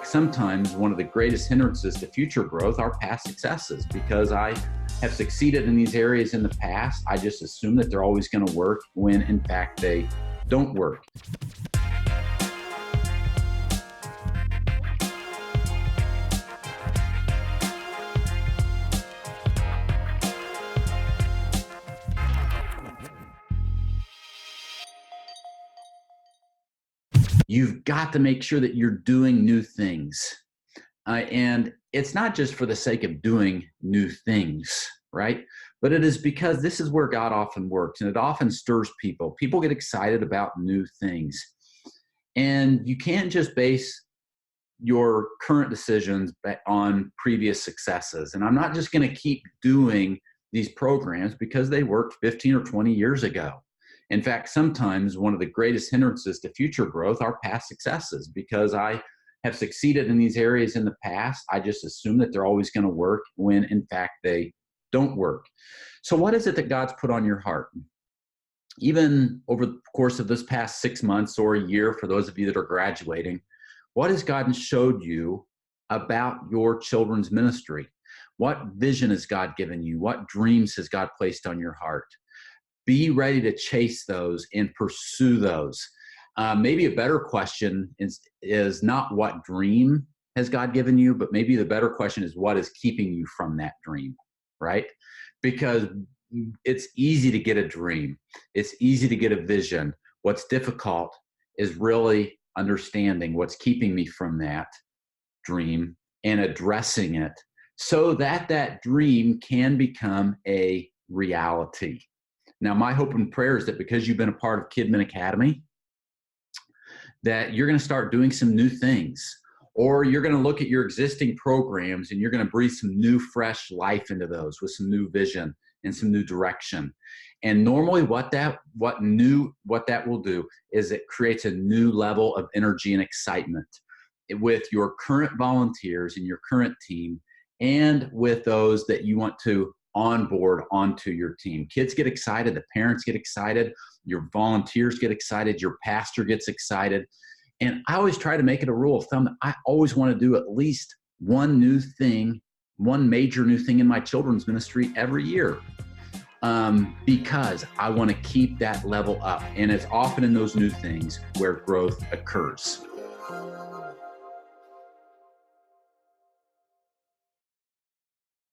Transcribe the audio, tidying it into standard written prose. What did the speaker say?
sometimes one of the greatest hindrances to future growth are past successes. Because I have succeeded in these areas in the past, I just assume that they're always going to work when in fact they don't work. You've got to make sure that you're doing new things. And it's not just for the sake of doing new things, right? But it is because this is where God often works, and it often stirs people. People get excited about new things. And you can't just base your current decisions on previous successes. And I'm not just going to keep doing these programs because they worked 15 or 20 years ago. In fact, sometimes one of the greatest hindrances to future growth are past successes. Because I have succeeded in these areas in the past, I just assume that they're always going to work when in fact they don't work. So what is it that God's put on your heart? Even over the course of this past 6 months or a year, for those of you that are graduating, what has God showed you about your children's ministry? What vision has God given you? What dreams has God placed on your heart? Be ready to chase those and pursue those. Maybe a better question is not what dream has God given you, but maybe the better question is what is keeping you from that dream, right? Because it's easy to get a dream. It's easy to get a vision. What's difficult is really understanding what's keeping me from that dream and addressing it so that that dream can become a reality. Now, my hope and prayer is that because you've been a part of KidMin Academy, that you're going to start doing some new things, or you're going to look at your existing programs and you're going to breathe some new, fresh life into those with some new vision and some new direction. And normally what that will do is it creates a new level of energy and excitement with your current volunteers and your current team, and with those that you want to onboard onto your team. Kids get excited, the parents get excited, your volunteers get excited, your pastor gets excited. And I always try to make it a rule of thumb that I always want to do at least one new thing, one major new thing in my children's ministry every year, because I want to keep that level up. And it's often in those new things where growth occurs.